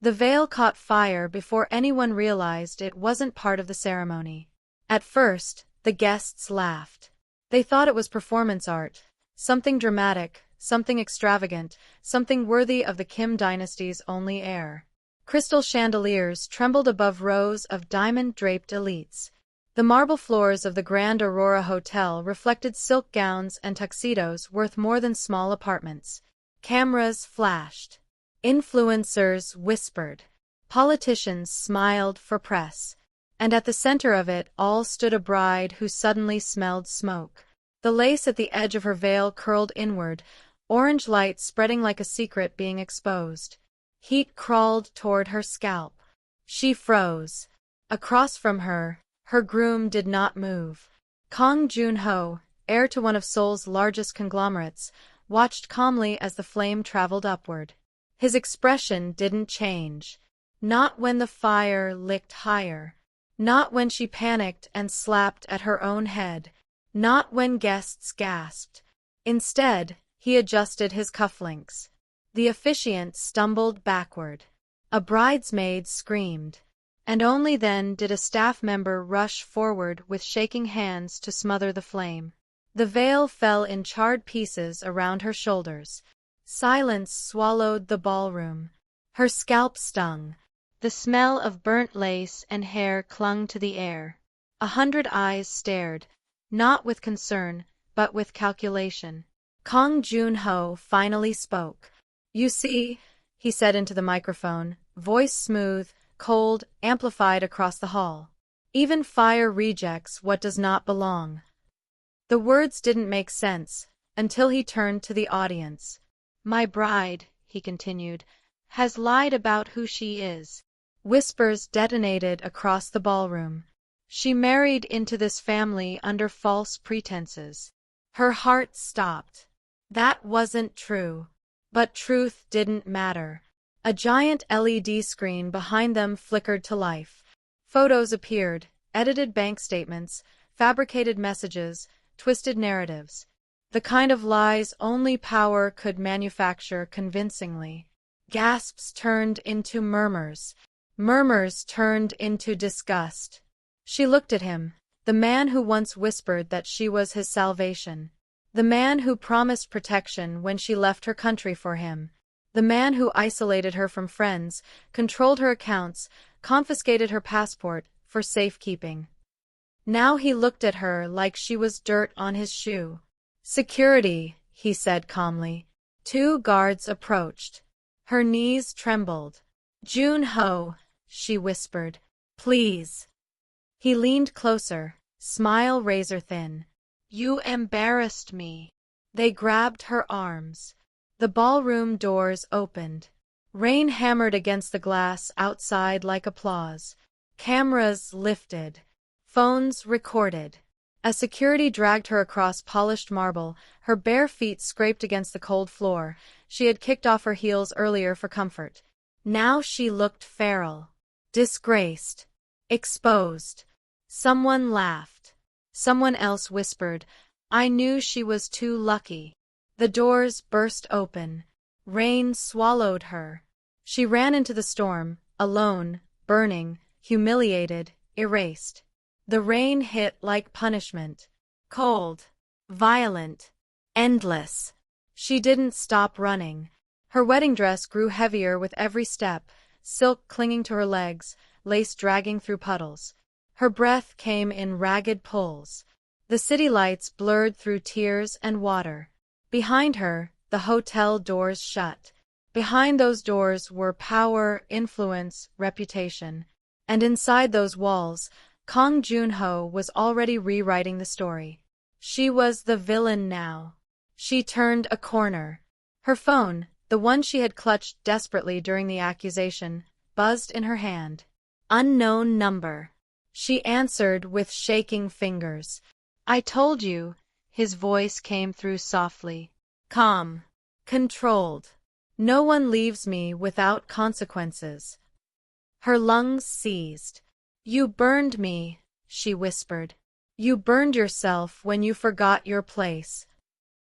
The veil caught fire before anyone realized it wasn't part of the ceremony. At first, the guests laughed. They thought it was performance art, something dramatic, something extravagant, something worthy of the Kim dynasty's only heir. Crystal chandeliers trembled above rows of diamond-draped elites. The marble floors of the Grand Aurora Hotel reflected silk gowns and tuxedos worth more than small apartments. Cameras flashed. Influencers whispered. Politicians smiled for press. And at the center of it all stood a bride who suddenly smelled smoke. The lace at the edge of her veil curled inward, orange light spreading like a secret being exposed. Heat crawled toward her scalp. She froze. Across from her, her groom did not move. Kang Joon-ho, heir to one of Seoul's largest conglomerates, watched calmly as the flame traveled upward. His expression didn't change. Not when the fire licked higher. Not when she panicked and slapped at her own head. Not when guests gasped. Instead, he adjusted his cufflinks. The officiant stumbled backward. A bridesmaid screamed. And only then did a staff member rush forward with shaking hands to smother the flame. The veil fell in charred pieces around her shoulders. Silence swallowed the ballroom. Her scalp stung. The smell of burnt lace and hair clung to the air. 100 eyes stared, not with concern, but with calculation. Kang Joon-ho finally spoke. "You see," he said into the microphone, voice smooth, cold, amplified across the hall. "Even fire rejects what does not belong." The words didn't make sense, until he turned to the audience. "My bride," he continued, "has lied about who she is." Whispers detonated across the ballroom. She married into this family under false pretenses. Her heart stopped. That wasn't true. But truth didn't matter. A giant LED screen behind them flickered to life. Photos appeared, edited bank statements, fabricated messages, twisted narratives. The kind of lies only power could manufacture convincingly. Gasps turned into murmurs. Murmurs turned into disgust. She looked at him, the man who once whispered that she was his salvation. The man who promised protection when she left her country for him. The man who isolated her from friends, controlled her accounts, confiscated her passport for safekeeping. Now he looked at her like she was dirt on his shoe. "Security," he said calmly. 2 guards approached. Her knees trembled. "Joon-ho," she whispered. "Please." He leaned closer, smile razor-thin. "You embarrassed me." They grabbed her arms. The ballroom doors opened. Rain hammered against the glass outside like applause. Cameras lifted. Phones recorded. As security dragged her across polished marble, her bare feet scraped against the cold floor. She had kicked off her heels earlier for comfort. Now she looked feral. Disgraced. Exposed. Someone laughed. Someone else whispered, "I knew she was too lucky." The doors burst open. Rain swallowed her. She ran into the storm, alone, burning, humiliated, erased. The rain hit like punishment. Cold. Violent. Endless. She didn't stop running. Her wedding dress grew heavier with every step, silk clinging to her legs, lace dragging through puddles. Her breath came in ragged pulls. The city lights blurred through tears and water. Behind her, the hotel doors shut. Behind those doors were power, influence, reputation. And inside those walls, Kang Joon-ho was already rewriting the story. She was the villain now. She turned a corner. Her phone, the one she had clutched desperately during the accusation, buzzed in her hand. Unknown number. She answered with shaking fingers. "I told you," his voice came through softly. Calm. Controlled. "No one leaves me without consequences." Her lungs seized. "You burned me," she whispered. "You burned yourself when you forgot your place."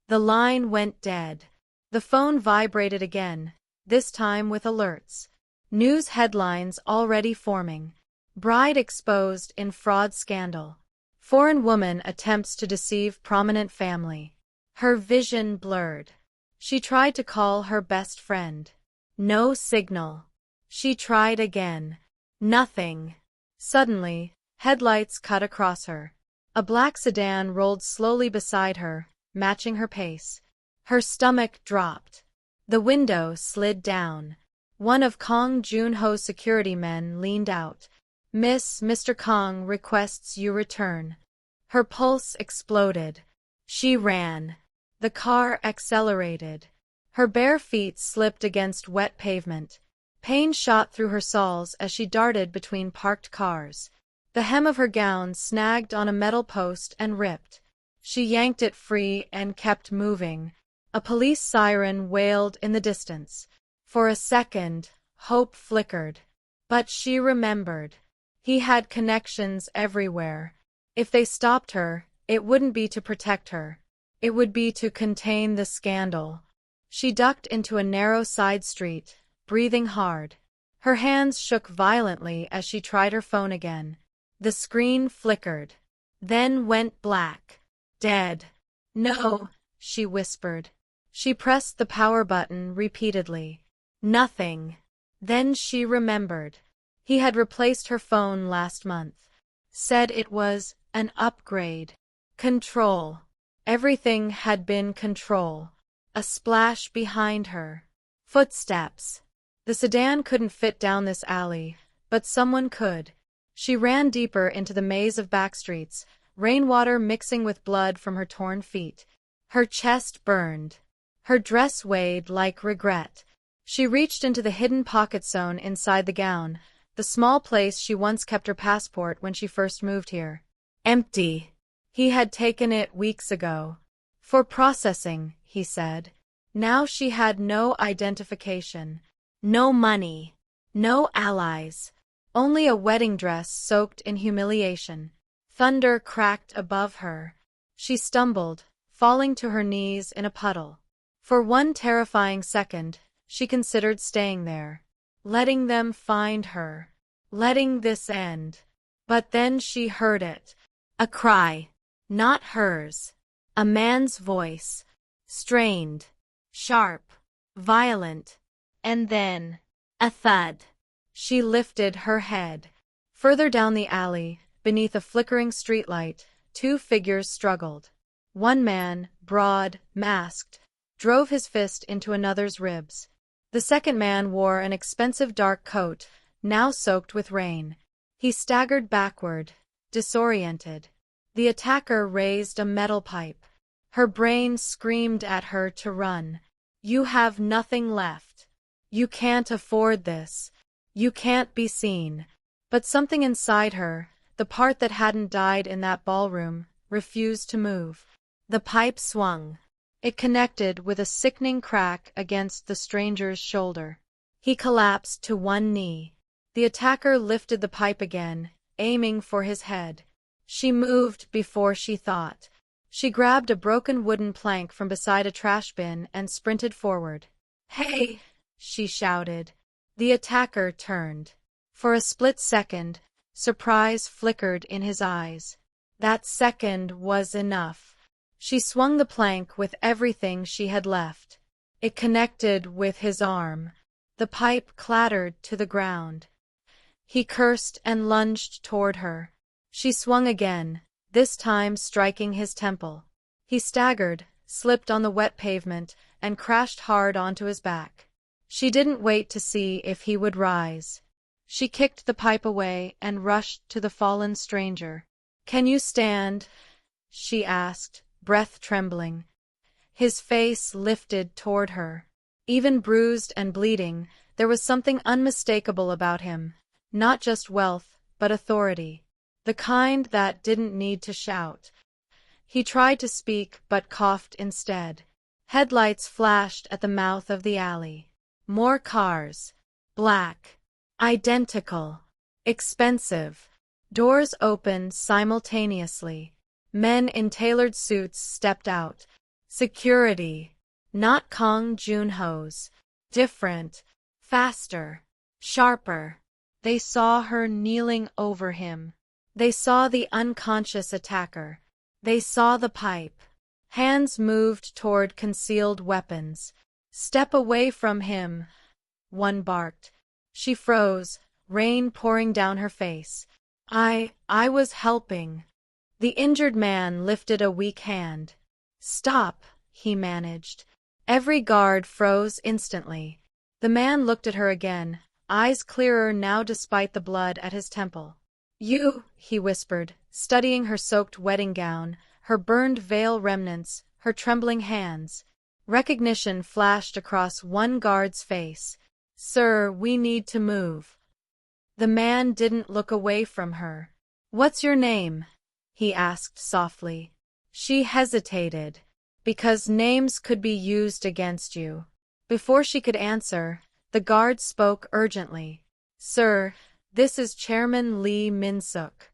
The line went dead. The phone vibrated again, this time with alerts. News headlines already forming. Bride exposed in fraud scandal. Foreign woman attempts to deceive prominent family. Her vision blurred. She tried to call her best friend. No signal. She tried again. Nothing. Suddenly, headlights cut across her. A black sedan rolled slowly beside her, matching her pace. Her stomach dropped. The window slid down. One of Kong Joon-ho's security men leaned out. Mr. Kong requests you return." Her pulse exploded. She ran. The car accelerated. Her bare feet slipped against wet pavement. Pain shot through her soles as she darted between parked cars. The hem of her gown snagged on a metal post and ripped. She yanked it free and kept moving. A police siren wailed in the distance. For a second, hope flickered. But she remembered. He had connections everywhere. If they stopped her, it wouldn't be to protect her. It would be to contain the scandal. She ducked into a narrow side street, breathing hard. Her hands shook violently as she tried her phone again. The screen flickered. Then went black. Dead. "No," she whispered. She pressed the power button repeatedly. Nothing. Then she remembered. He had replaced her phone last month. Said it was an upgrade. Control. Everything had been control. A splash behind her. Footsteps. The sedan couldn't fit down this alley, but someone could. She ran deeper into the maze of backstreets, rainwater mixing with blood from her torn feet. Her chest burned. Her dress weighed like regret. She reached into the hidden pocket sewn inside the gown, the small place she once kept her passport when she first moved here. Empty. He had taken it weeks ago. For processing, he said. Now she had no identification. No money. No allies. Only a wedding dress soaked in humiliation. Thunder cracked above her. She stumbled, falling to her knees in a puddle. For one terrifying second, she considered staying there. Letting them find her. Letting this end. But then she heard it. A cry. Not hers. A man's voice. Strained. Sharp. Violent. And then, a thud. She lifted her head. Further down the alley, beneath a flickering streetlight, two figures struggled. One man, broad, masked, drove his fist into another's ribs. The second man wore an expensive dark coat, now soaked with rain. He staggered backward, disoriented. The attacker raised a metal pipe. Her brain screamed at her to run. You have nothing left. You can't afford this. You can't be seen. But something inside her, the part that hadn't died in that ballroom, refused to move. The pipe swung. It connected with a sickening crack against the stranger's shoulder. He collapsed to one knee. The attacker lifted the pipe again, aiming for his head. She moved before she thought. She grabbed a broken wooden plank from beside a trash bin and sprinted forward. "Hey!" she shouted. The attacker turned. For a split second, surprise flickered in his eyes. That second was enough. She swung the plank with everything she had left. It connected with his arm. The pipe clattered to the ground. He cursed and lunged toward her. She swung again, this time striking his temple. He staggered, slipped on the wet pavement, and crashed hard onto his back. She didn't wait to see if he would rise. She kicked the pipe away and rushed to the fallen stranger. "Can you stand?" she asked, breath trembling. His face lifted toward her. Even bruised and bleeding, there was something unmistakable about him. Not just wealth, but authority. The kind that didn't need to shout. He tried to speak but coughed instead. Headlights flashed at the mouth of the alley. More cars. Black. Identical. Expensive. Doors opened simultaneously. Men in tailored suits stepped out. Security. Not Kong Joon-ho's. Different. Faster. Sharper. They saw her kneeling over him. They saw the unconscious attacker. They saw the pipe. Hands moved toward concealed weapons. Step away from him, one barked. She froze, rain pouring down her face. I was helping. The injured man lifted a weak hand. Stop, he managed. Every guard froze instantly. The man looked at her again, eyes clearer now despite the blood at his temple. You, he whispered, studying her soaked wedding gown, her burned veil remnants, her trembling hands. Recognition flashed across one guard's face. Sir, we need to move. The man didn't look away from her. What's your name? He asked softly. She hesitated. Because names could be used against you. Before she could answer, the guard spoke urgently. Sir, this is Chairman Lee Min-suk.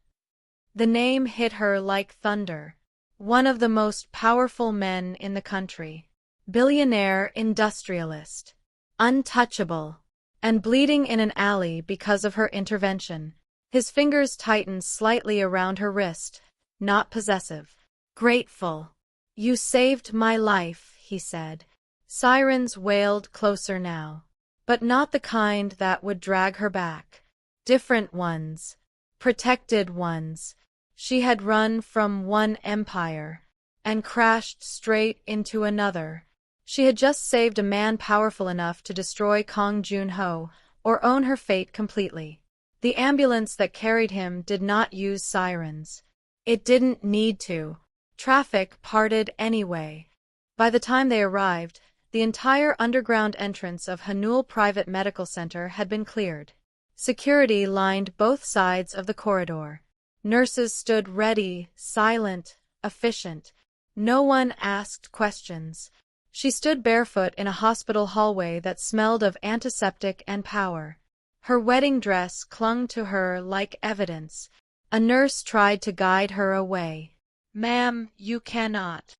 The name hit her like thunder. One of the most powerful men in the country. Billionaire industrialist. Untouchable. And bleeding in an alley because of her intervention. His fingers tightened slightly around her wrist, not possessive. Grateful. You saved my life, he said. Sirens wailed closer now. But not the kind that would drag her back. Different ones. Protected ones. She had run from one empire and crashed straight into another. She had just saved a man powerful enough to destroy Kong Joon-ho, or own her fate completely. The ambulance that carried him did not use sirens. It didn't need to. Traffic parted anyway. By the time they arrived, the entire underground entrance of Hanul Private Medical Center had been cleared. Security lined both sides of the corridor. Nurses stood ready, silent, efficient. No one asked questions. She stood barefoot in a hospital hallway that smelled of antiseptic and power. Her wedding dress clung to her like evidence. A nurse tried to guide her away. Ma'am, you cannot.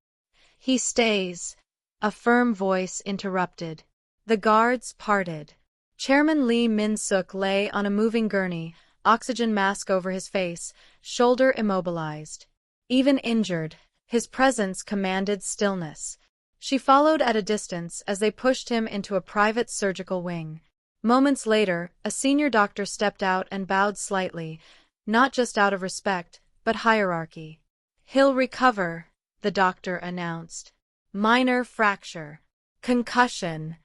He stays, a firm voice interrupted. The guards parted. Chairman Lee Min-suk lay on a moving gurney, oxygen mask over his face, shoulder immobilized. Even injured, his presence commanded stillness. She followed at a distance as they pushed him into a private surgical wing. Moments later, a senior doctor stepped out and bowed slightly, not just out of respect, but hierarchy. He'll recover, the doctor announced. Minor fracture. Concussion.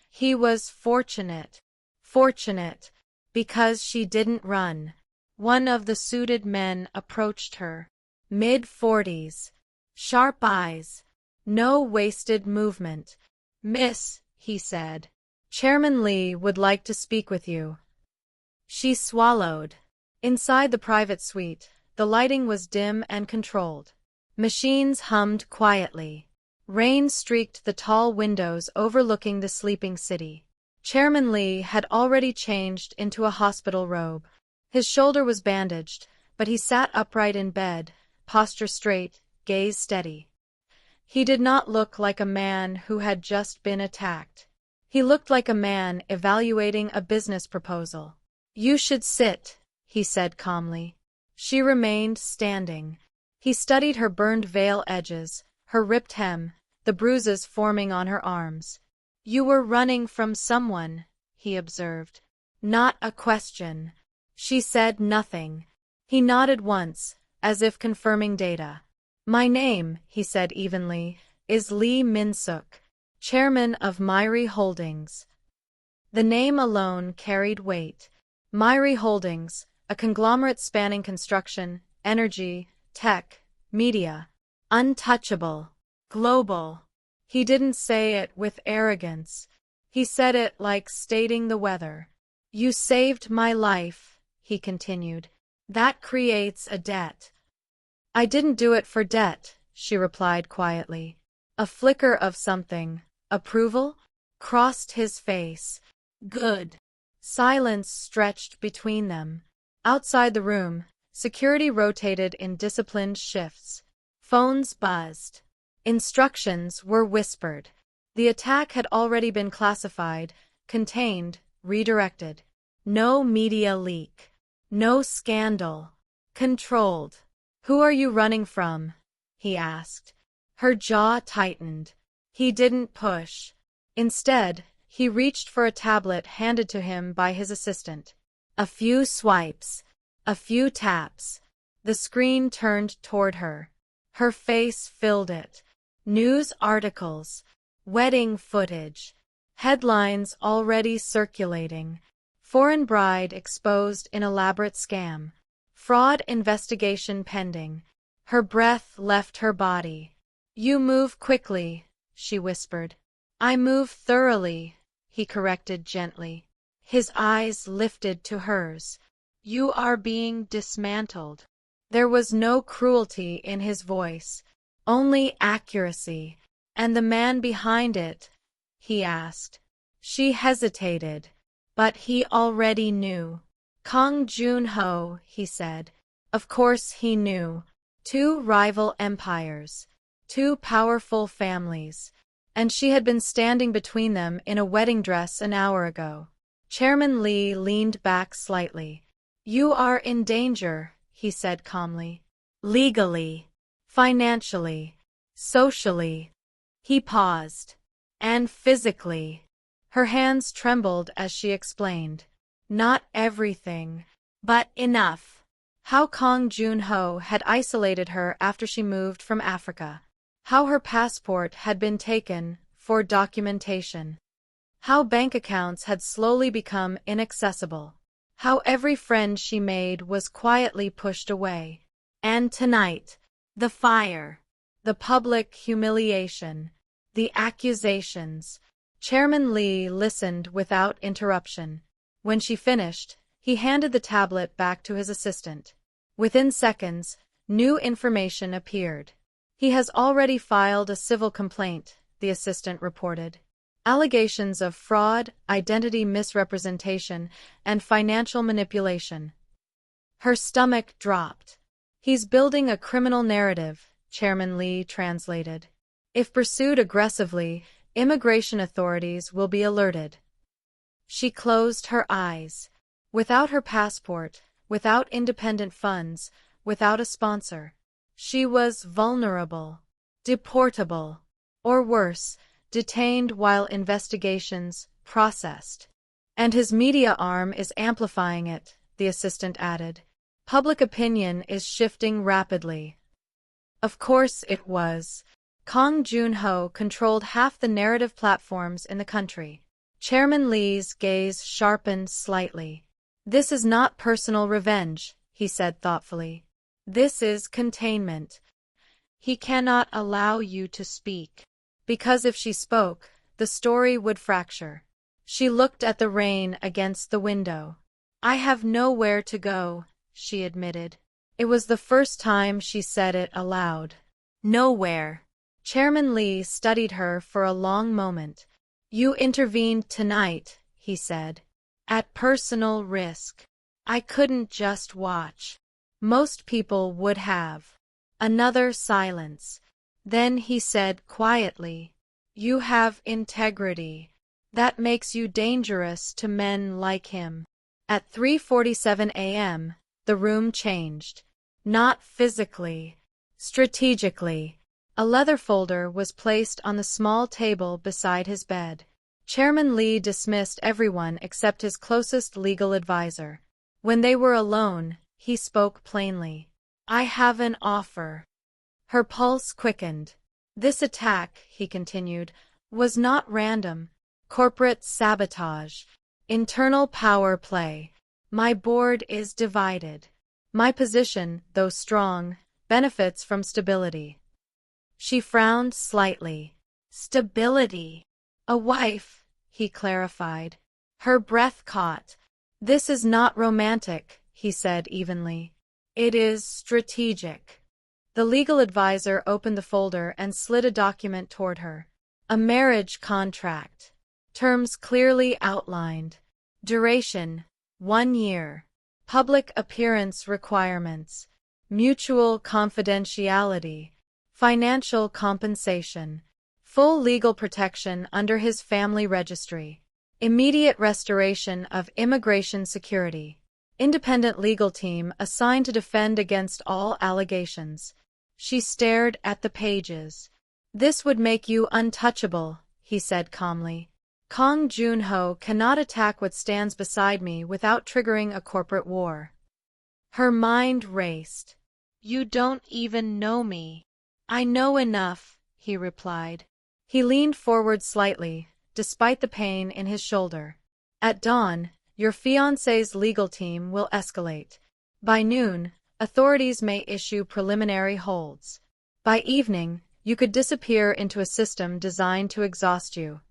He was fortunate. Fortunate. Because she didn't run. One of the suited men approached her. Mid-40s. Sharp eyes. No wasted movement. Miss, he said. Chairman Lee would like to speak with you. She swallowed. Inside the private suite, the lighting was dim and controlled. Machines hummed quietly. Rain streaked the tall windows overlooking the sleeping city. Chairman Lee had already changed into a hospital robe. His shoulder was bandaged, but he sat upright in bed, posture straight, gaze steady. He did not look like a man who had just been attacked. He looked like a man evaluating a business proposal. You should sit, he said calmly. She remained standing. He studied her burned veil edges, her ripped hem, the bruises forming on her arms. You were running from someone, he observed. Not a question. She said nothing. He nodded once, as if confirming data. My name, he said evenly, is Lee Min-suk, chairman of Marries Holdings. The name alone carried weight. Marries Holdings, a conglomerate spanning construction, energy, tech, media. Untouchable. Global. He didn't say it with arrogance. He said it like stating the weather. You saved my life, he continued. That creates a debt. I didn't do it for debt, she replied quietly. A flicker of something, approval, crossed his face. Good. Silence stretched between them. Outside the room, security rotated in disciplined shifts. Phones buzzed. Instructions were whispered. The attack had already been classified, contained, redirected. No media leak. No scandal. Controlled. Who are you running from? He asked. Her jaw tightened. He didn't push. Instead, he reached for a tablet handed to him by his assistant. A few swipes. A few taps. The screen turned toward her. Her face filled it. News articles. Wedding footage. Headlines already circulating. Foreign bride exposed in elaborate scam. Fraud investigation pending. Her breath left her body. You move quickly, she whispered. I move thoroughly, he corrected gently. His eyes lifted to hers. You are being dismantled. There was no cruelty in his voice, only accuracy. And the man behind it? He asked. She hesitated, but he already knew. Kang Joon-ho, he said. Of course he knew. Two rival empires. Two powerful families. And she had been standing between them in a wedding dress an hour ago. Chairman Lee leaned back slightly. You are in danger, he said calmly. Legally. Financially. Socially. He paused. And physically. Her hands trembled as she explained. Not everything, but enough. How Kang Joon-ho had isolated her after she moved from Africa. How her passport had been taken for documentation. How bank accounts had slowly become inaccessible. How every friend she made was quietly pushed away. And tonight, the fire, the public humiliation, the accusations. Chairman Lee listened without interruption. When she finished, he handed the tablet back to his assistant. Within seconds, new information appeared. He has already filed a civil complaint, the assistant reported. Allegations of fraud, identity misrepresentation, and financial manipulation. Her stomach dropped. He's building a criminal narrative, Chairman Lee translated. If pursued aggressively, immigration authorities will be alerted. She closed her eyes. Without her passport, without independent funds, without a sponsor. She was vulnerable, deportable, or worse, detained while investigations processed. And his media arm is amplifying it, the assistant added. Public opinion is shifting rapidly. Of course it was. Kang Joon-ho controlled half the narrative platforms in the country. Chairman Lee's gaze sharpened slightly. This is not personal revenge, he said thoughtfully. This is containment. He cannot allow you to speak. Because if she spoke, the story would fracture. She looked at the rain against the window. I have nowhere to go, she admitted. It was the first time she said it aloud. Nowhere. Chairman Lee studied her for a long moment. You intervened tonight, he said. At personal risk. I couldn't just watch. Most people would have. Another silence. Then he said quietly, You have integrity. That makes you dangerous to men like him. At 3:47 a.m., the room changed. Not physically. Strategically. A leather folder was placed on the small table beside his bed. Chairman Lee dismissed everyone except his closest legal advisor. When they were alone, he spoke plainly. I have an offer. Her pulse quickened. This attack, he continued, was not random. Corporate sabotage. Internal power play. My board is divided. My position, though strong, benefits from stability. She frowned slightly. Stability. A wife, he clarified. Her breath caught. This is not romantic, he said evenly. It is strategic. The legal advisor opened the folder and slid a document toward her. A marriage contract. Terms clearly outlined. Duration, 1 year. Public appearance requirements. Mutual confidentiality. Financial compensation. Full legal protection under his family registry. Immediate restoration of immigration security. Independent legal team assigned to defend against all allegations. She stared at the pages. This would make you untouchable, he said calmly. Kong Joon-ho cannot attack what stands beside me without triggering a corporate war. Her mind raced. You don't even know me. I know enough, he replied. He leaned forward slightly, despite the pain in his shoulder. At dawn, your fiancé's legal team will escalate. By noon, authorities may issue preliminary holds. By evening, you could disappear into a system designed to exhaust you.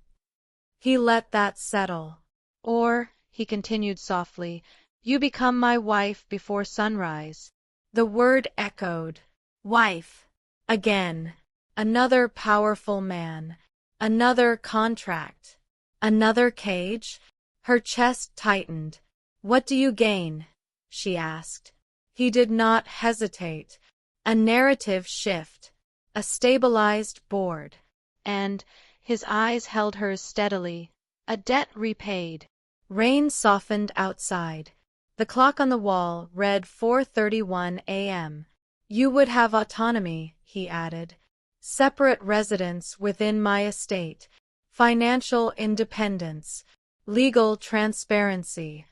He let that settle. Or, he continued softly, you become my wife before sunrise. The word echoed. Wife. Again. Another powerful man. Another contract. Another cage? Her chest tightened. What do you gain? She asked. He did not hesitate. A narrative shift. A stabilized board. And his eyes held hers steadily. A debt repaid. Rain softened outside. The clock on the wall read 4:31 a.m. You would have autonomy, he added. Separate residence within my estate. Financial independence. Legal transparency.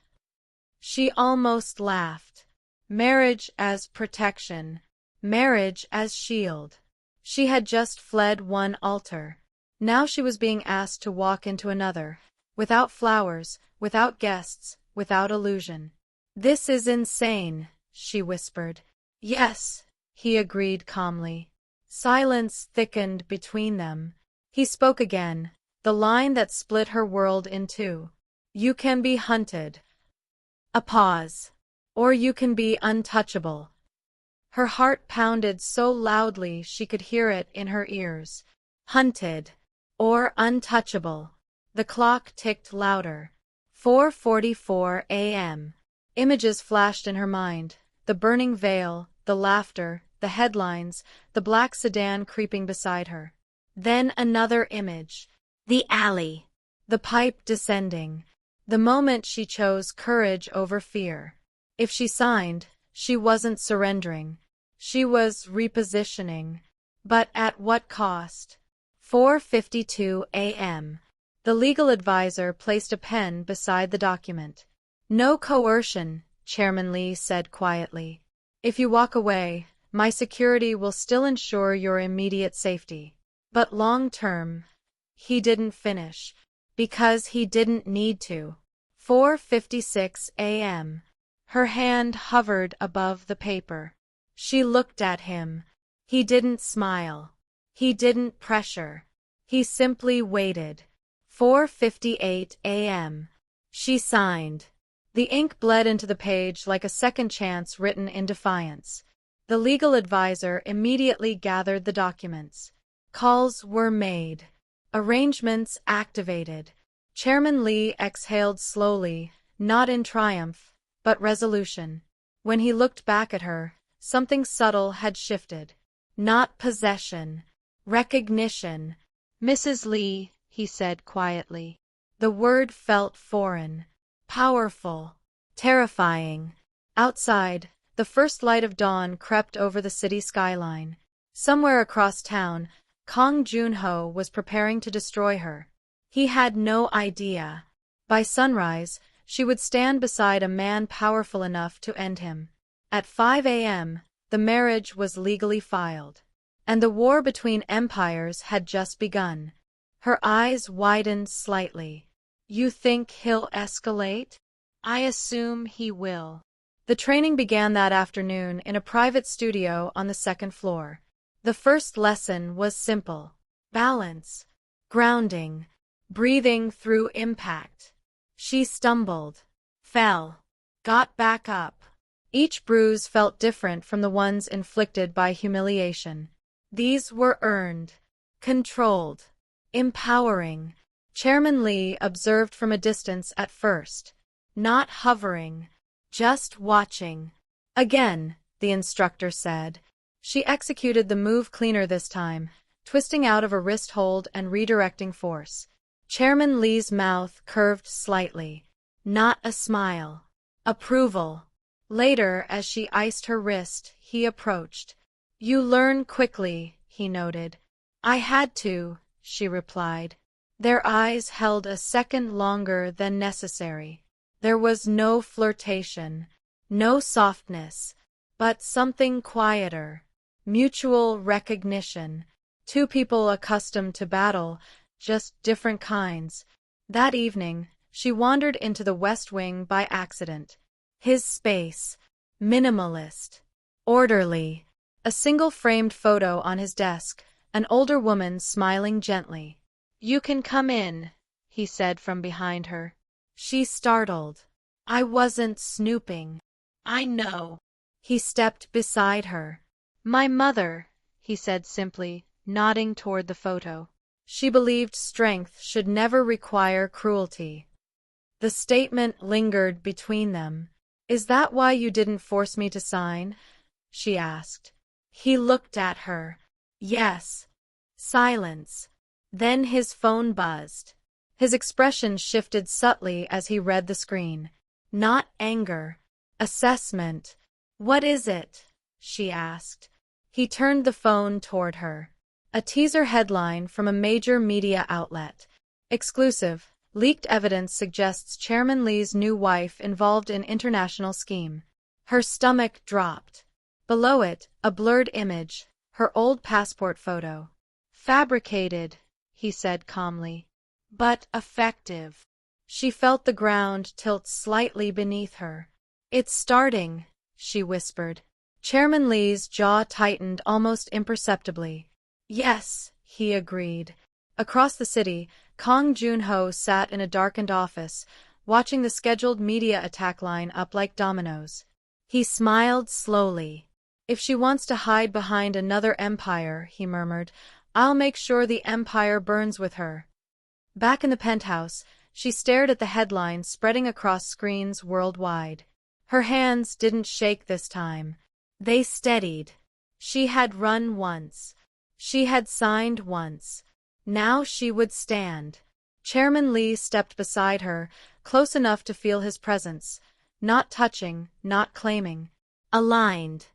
She almost laughed. Marriage as protection. Marriage as shield. She had just fled one altar. Now she was being asked to walk into another. Without flowers, without guests, without illusion. This is insane, she whispered. Yes, he agreed calmly. Silence thickened between them. He spoke again, the line that split her world in two. You can be hunted. A pause. Or you can be untouchable. Her heart pounded so loudly she could hear it in her ears. Hunted. Or untouchable. The clock ticked louder. 4:44 a.m. Images flashed in her mind. The burning veil, the laughter, the headlines, the black sedan creeping beside her. Then another image. The alley. The pipe descending. The moment she chose courage over fear. If she signed, she wasn't surrendering. She was repositioning. But at what cost? 4:52 a.m. The legal advisor placed a pen beside the document. No coercion, Chairman Lee said quietly. If you walk away, my security will still ensure your immediate safety. But long term, he didn't finish. Because he didn't need to. 4:56 a.m. Her hand hovered above the paper. She looked at him. He didn't smile. He didn't pressure. He simply waited. 4:58 a.m. She signed. The ink bled into the page like a second chance written in defiance. The legal advisor immediately gathered the documents. Calls were made. Arrangements activated. Chairman Lee exhaled slowly, not in triumph, but resolution. When he looked back at her, something subtle had shifted. Not possession. Recognition. Mrs. Lee, he said quietly. The word felt foreign. Powerful. Terrifying. Outside, the first light of dawn crept over the city skyline. Somewhere across town, Kong Joon-ho was preparing to destroy her. He had no idea. By sunrise, she would stand beside a man powerful enough to end him. At 5 a.m., the marriage was legally filed. And the war between empires had just begun. Her eyes widened slightly. You think he'll escalate? I assume he will. The training began that afternoon in a private studio on the second floor. The first lesson was simple. Balance. Grounding. Breathing through impact. She stumbled. Fell. Got back up. Each bruise felt different from the ones inflicted by humiliation. These were earned. Controlled. Empowering. Chairman Lee observed from a distance at first. Not hovering. Just watching. Again, the instructor said. She executed the move cleaner this time, twisting out of a wrist hold and redirecting force. Chairman Lee's mouth curved slightly. Not a smile. Approval. Later, as she iced her wrist, he approached. You learn quickly, he noted. I had to, she replied. Their eyes held a second longer than necessary. There was no flirtation, no softness, but something quieter. Mutual recognition. Two people accustomed to battle, just different kinds. That evening, she wandered into the West Wing by accident. His space. Minimalist. Orderly. A single framed photo on his desk, an older woman smiling gently. You can come in, he said from behind her. She startled. I wasn't snooping. I know. He stepped beside her. My mother, he said simply, nodding toward the photo. She believed strength should never require cruelty. The statement lingered between them. Is that why you didn't force me to sign? She asked. He looked at her. Yes. Silence. Then his phone buzzed. His expression shifted subtly as he read the screen. Not anger. Assessment. What is it? She asked. He turned the phone toward her. A teaser headline from a major media outlet. Exclusive. Leaked evidence suggests Chairman Lee's new wife involved in international scheme. Her stomach dropped. Below it, a blurred image, her old passport photo. Fabricated, he said calmly. But effective. She felt the ground tilt slightly beneath her. It's starting, she whispered. Chairman Lee's jaw tightened almost imperceptibly. Yes, he agreed. Across the city, Kang Joon-ho sat in a darkened office, watching the scheduled media attack line up like dominoes. He smiled slowly. If she wants to hide behind another empire, he murmured, I'll make sure the empire burns with her. Back in the penthouse, she stared at the headlines spreading across screens worldwide. Her hands didn't shake this time. They steadied. She had run once. She had signed once. Now she would stand. Chairman Lee stepped beside her, close enough to feel his presence. Not touching, not claiming. Aligned.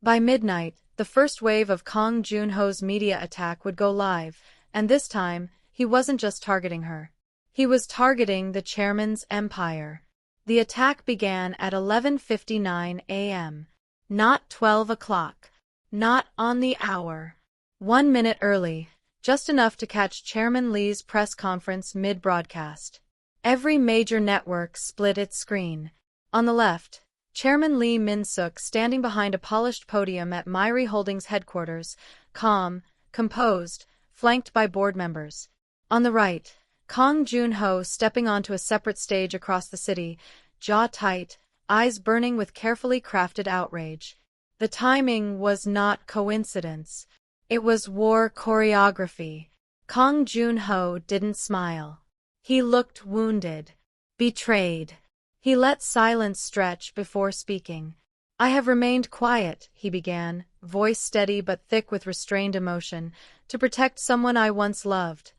By midnight, the first wave of Kang Joon-ho's media attack would go live, and this time, he wasn't just targeting her. He was targeting the chairman's empire. The attack began at 11:59 a.m. Not 12 o'clock. Not on the hour. 1 minute early, just enough to catch Chairman Lee's press conference mid-broadcast. Every major network split its screen. On the left, Chairman Lee Min-suk standing behind a polished podium at Marries Holdings headquarters, calm, composed, flanked by board members. On the right, Kang Joon-ho stepping onto a separate stage across the city, jaw tight, eyes burning with carefully crafted outrage. The timing was not coincidence. It was war choreography. Kang Joon-ho didn't smile. He looked wounded, betrayed. He let silence stretch before speaking. I have remained quiet, he began, voice steady but thick with restrained emotion, to protect someone I once loved.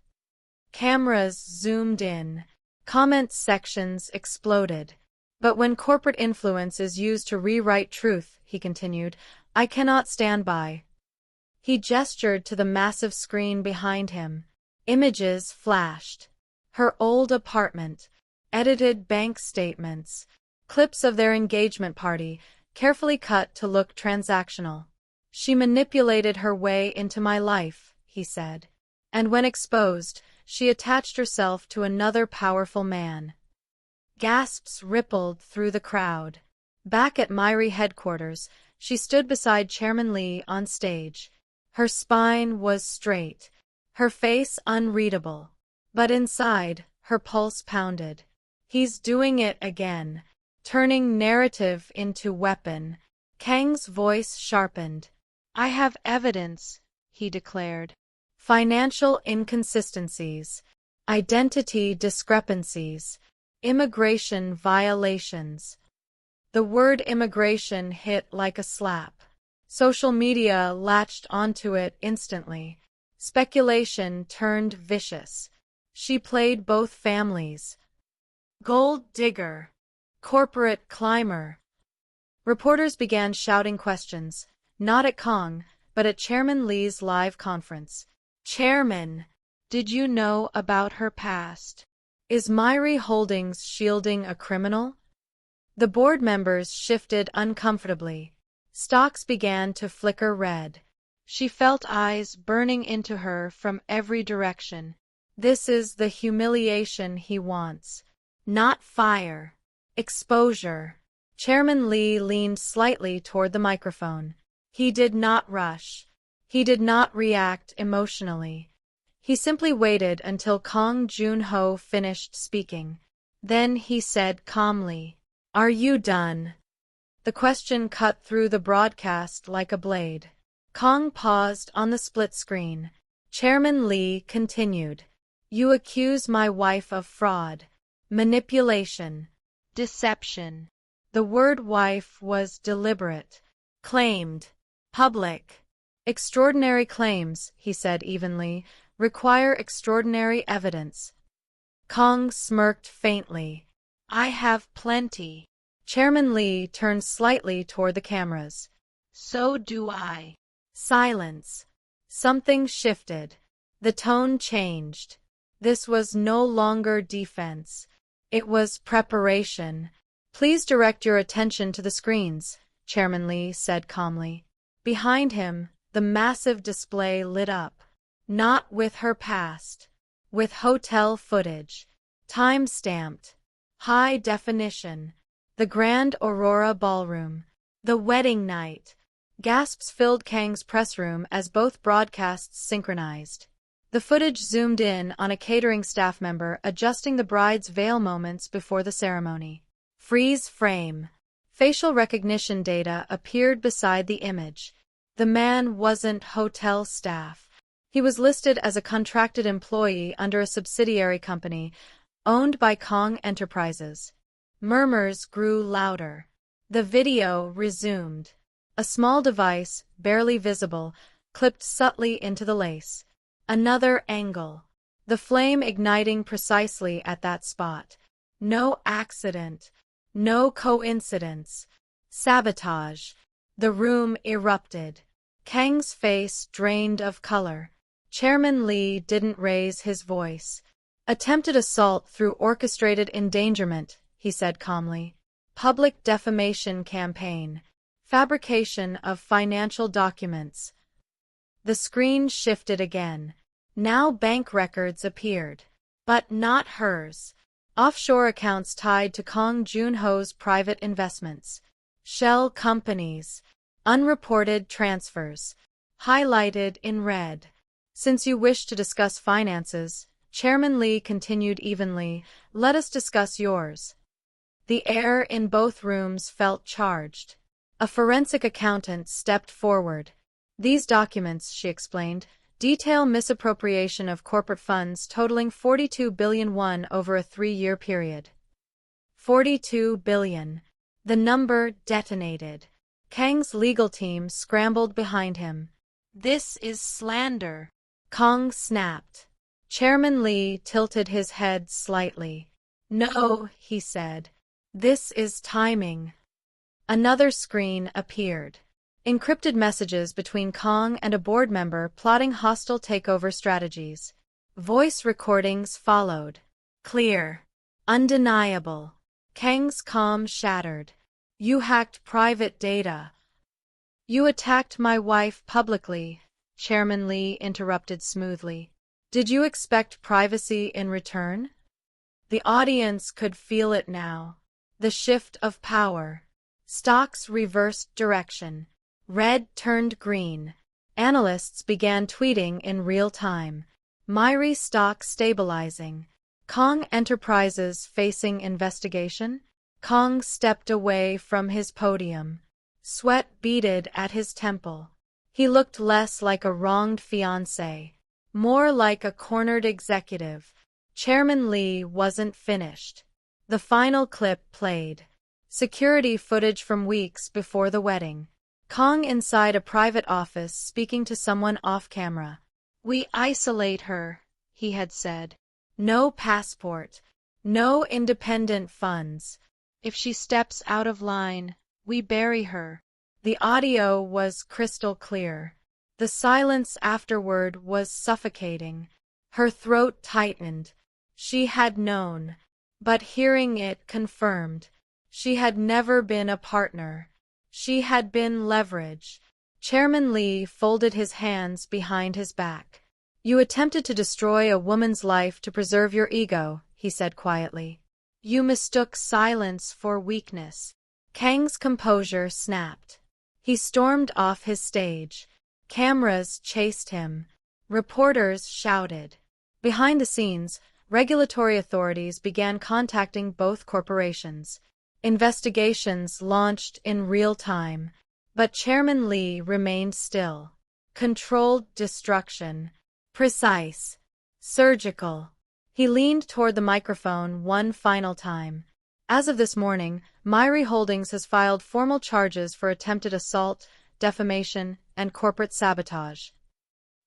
Cameras zoomed in. Comment sections exploded. But when corporate influence is used to rewrite truth, he continued, I cannot stand by. He gestured to the massive screen behind him. Images flashed. Her old apartment, edited bank statements, clips of their engagement party, carefully cut to look transactional. She manipulated her way into my life, he said. And when exposed, she attached herself to another powerful man. Gasps rippled through the crowd. Back at Marries headquarters, she stood beside Chairman Lee on stage. Her spine was straight, her face unreadable. But inside, her pulse pounded. He's doing it again, turning narrative into weapon. Kang's voice sharpened. I have evidence, he declared. Financial inconsistencies, identity discrepancies, immigration violations. The word immigration hit like a slap. Social media latched onto it instantly. Speculation turned vicious. She played both families. Gold digger. Corporate climber. Reporters began shouting questions, not at Kong, but at Chairman Lee's live conference. Chairman, did you know about her past? Is Myrie Holdings shielding a criminal? The board members shifted uncomfortably. Stocks began to flicker red. She felt eyes burning into her from every direction. This is the humiliation he wants. Not fire. Exposure. Chairman Lee leaned slightly toward the microphone. He did not rush. He did not react emotionally. He simply waited until Kong Joon-ho finished speaking. Then he said calmly, "Are you done?" The question cut through the broadcast like a blade. Kong paused on the split screen. Chairman Lee continued, "You accuse my wife of fraud, manipulation, deception." The word wife was deliberate. Claimed. Public. Extraordinary claims, he said evenly, require extraordinary evidence. Kong smirked faintly. "I have plenty." Chairman Lee turned slightly toward the cameras. "So do I." Silence. Something shifted. The tone changed. This was no longer defense. It was preparation. "Please direct your attention to the screens," Chairman Lee said calmly. Behind him, the massive display lit up. Not with her past. With hotel footage. Time-stamped. High definition. The Grand Aurora Ballroom. The wedding night. Gasps filled Kang's press room as both broadcasts synchronized. The footage zoomed in on a catering staff member adjusting the bride's veil moments before the ceremony. Freeze frame. Facial recognition data appeared beside the image. The man wasn't hotel staff. He was listed as a contracted employee under a subsidiary company, owned by Kong Enterprises. Murmurs grew louder. The video resumed. A small device, barely visible, clipped subtly into the lace. Another angle. The flame igniting precisely at that spot. No accident. No coincidence. Sabotage. The room erupted. Kang's face drained of color. Chairman Lee didn't raise his voice. "Attempted assault through orchestrated endangerment," he said calmly. "Public defamation campaign. Fabrication of financial documents." The screen shifted again. Now bank records appeared. But not hers. Offshore accounts tied to Kong Joon-ho's private investments. Shell companies. Unreported transfers. Highlighted in red. "Since you wish to discuss finances," Chairman Lee continued evenly, "let us discuss yours." The air in both rooms felt charged. A forensic accountant stepped forward. "These documents," she explained, "detail misappropriation of corporate funds totaling 42 billion won over a 3-year period." 42 billion. The number detonated. Kang's legal team scrambled behind him. "This is slander," Kong snapped. Chairman Lee tilted his head slightly. "No," he said. "This is timing." Another screen appeared. Encrypted messages between Kong and a board member plotting hostile takeover strategies. Voice recordings followed. Clear. Undeniable. Kang's calm shattered. "You hacked private data." "You attacked my wife publicly," Chairman Lee interrupted smoothly. "Did you expect privacy in return?" The audience could feel it now. The shift of power. Stocks reversed direction. Red turned green. Analysts began tweeting in real time. Myrie stock stabilizing. Kong Enterprises facing investigation? Kong stepped away from his podium. Sweat beaded at his temple. He looked less like a wronged fiancé, more like a cornered executive. Chairman Lee wasn't finished. The final clip played. Security footage from weeks before the wedding. Kong inside a private office speaking to someone off camera. "We isolate her," he had said. No passport. No independent funds. If she steps out of line, we bury her. The audio was crystal clear. The silence afterward was suffocating. Her throat tightened. She had known. But hearing it confirmed. She had never been a partner. She had been leverage. Chairman Lee folded his hands behind his back. You attempted to destroy a woman's life to preserve your ego, he said quietly. You mistook silence for weakness. Kang's composure snapped. He stormed off his stage. Cameras chased him. Reporters shouted. Behind the scenes, regulatory authorities began contacting both corporations. Investigations launched in real time. But Chairman Lee remained still. Controlled destruction. Precise. Surgical. He leaned toward the microphone one final time. As of this morning, Marries Holdings has filed formal charges for attempted assault, defamation, and corporate sabotage.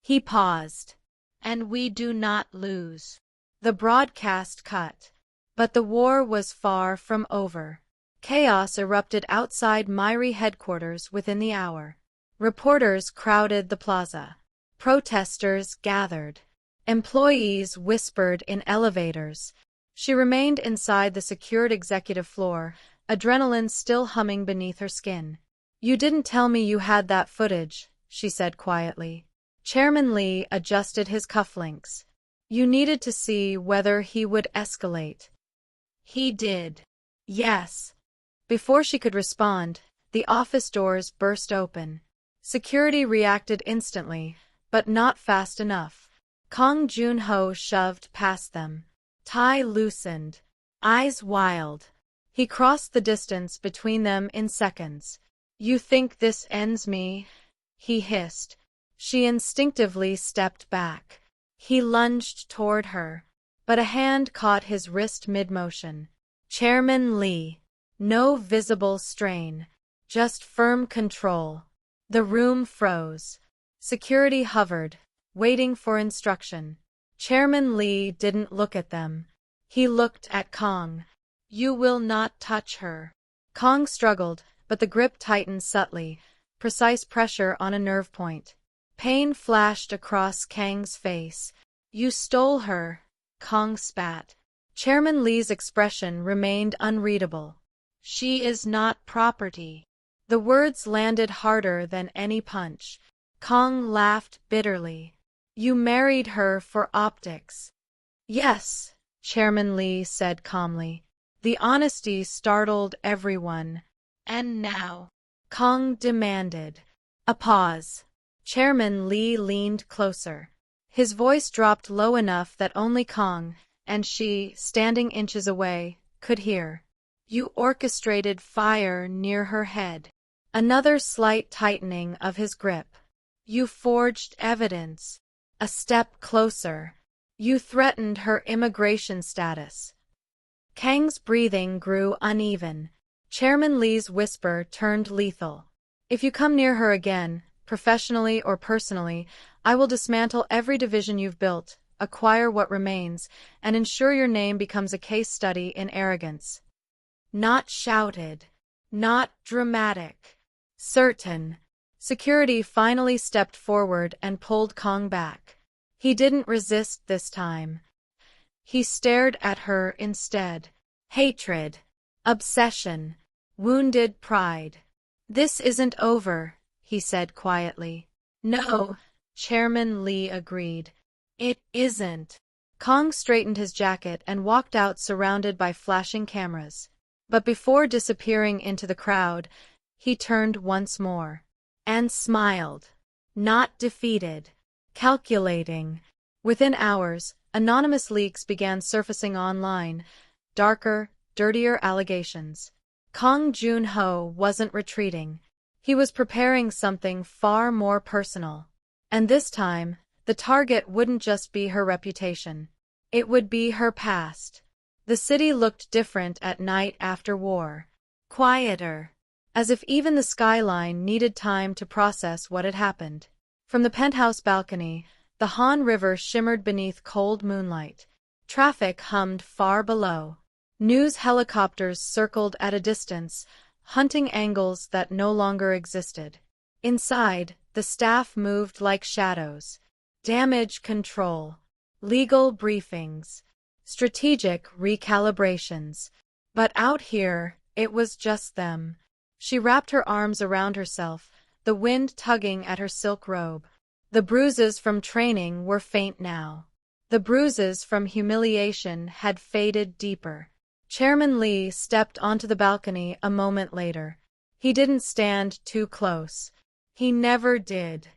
He paused. And we do not lose. The broadcast cut. But the war was far from over. Chaos erupted outside Marries headquarters within the hour. Reporters crowded the plaza. Protesters gathered. Employees whispered in elevators. She remained inside the secured executive floor, adrenaline still humming beneath her skin. You didn't tell me you had that footage, she said quietly. Chairman Lee adjusted his cufflinks. You needed to see whether he would escalate. He did. Yes. Before she could respond, the office doors burst open. Security reacted instantly, but not fast enough. Kang Joon-ho shoved past them. Tie loosened. Eyes wild. He crossed the distance between them in seconds. You think this ends me? He hissed. She instinctively stepped back. He lunged toward her, but a hand caught his wrist mid-motion. Chairman Lee. No visible strain. Just firm control. The room froze. Security hovered, waiting for instruction. Chairman Lee didn't look at them. He looked at Kang. You will not touch her. Kang struggled, but the grip tightened subtly, precise pressure on a nerve point. Pain flashed across Kang's face. You stole her, Kang spat. Chairman Lee's expression remained unreadable. She is not property. The words landed harder than any punch. Kang laughed bitterly. You married her for optics. Yes, Chairman Lee said calmly. The honesty startled everyone. And now? Kang demanded. A pause. Chairman Lee leaned closer. His voice dropped low enough that only Kang, and she, standing inches away, could hear. You orchestrated fire near her head. Another slight tightening of his grip. You forged evidence. A step closer. You threatened her immigration status. Kang's breathing grew uneven. Chairman Lee's whisper turned lethal. If you come near her again, professionally or personally, I will dismantle every division you've built, acquire what remains, and ensure your name becomes a case study in arrogance. Not shouted. Not dramatic. Certain. Security finally stepped forward and pulled Kang back. He didn't resist this time. He stared at her instead. Hatred. Obsession. Wounded pride. This isn't over, he said quietly. No, Chairman Lee agreed. It isn't. Kang straightened his jacket and walked out surrounded by flashing cameras. But before disappearing into the crowd, he turned once more. And smiled. Not defeated. Calculating. Within hours, anonymous leaks began surfacing online. Darker, dirtier allegations. Kang Joon-ho wasn't retreating. He was preparing something far more personal. And this time, the target wouldn't just be her reputation. It would be her past. The city looked different at night after war. Quieter. As if even the skyline needed time to process what had happened. From the penthouse balcony, the Han River shimmered beneath cold moonlight. Traffic hummed far below. News helicopters circled at a distance, hunting angles that no longer existed. Inside, the staff moved like shadows. Damage control, legal briefings, strategic recalibrations. But out here, it was just them. She wrapped her arms around herself, the wind tugging at her silk robe. The bruises from training were faint now. The bruises from humiliation had faded deeper. Chairman Lee stepped onto the balcony a moment later. He didn't stand too close. He never did.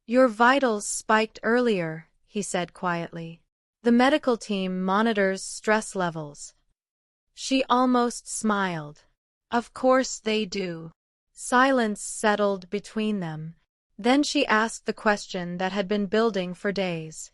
Your vitals spiked earlier, he said quietly. The medical team monitors stress levels. She almost smiled. Of course they do. Silence settled between them. Then she asked the question that had been building for days.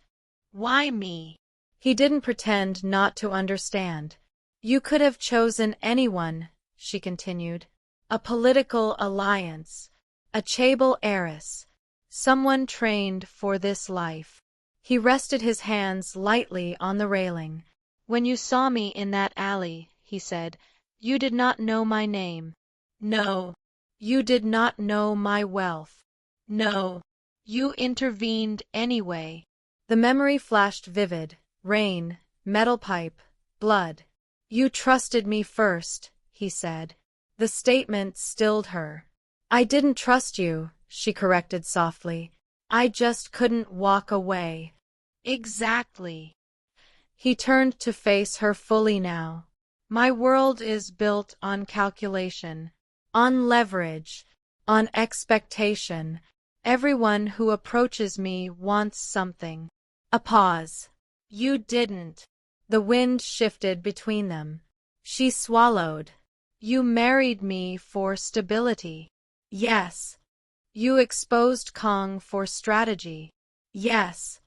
Why me? He didn't pretend not to understand. You could have chosen anyone, she continued. A political alliance. A chaebol heiress. Someone trained for this life. He rested his hands lightly on the railing. When you saw me in that alley, he said, you did not know my name. No. You did not know my wealth. No. You intervened anyway. The memory flashed vivid. Rain, metal pipe, blood. You trusted me first, he said. The statement stilled her. I didn't trust you, she corrected softly. I just couldn't walk away. Exactly. He turned to face her fully now. My world is built on calculation, on leverage, on expectation. Everyone who approaches me wants something. A pause. You didn't. The wind shifted between them. She swallowed. You married me for stability. Yes. You exposed Kong for strategy. Yes.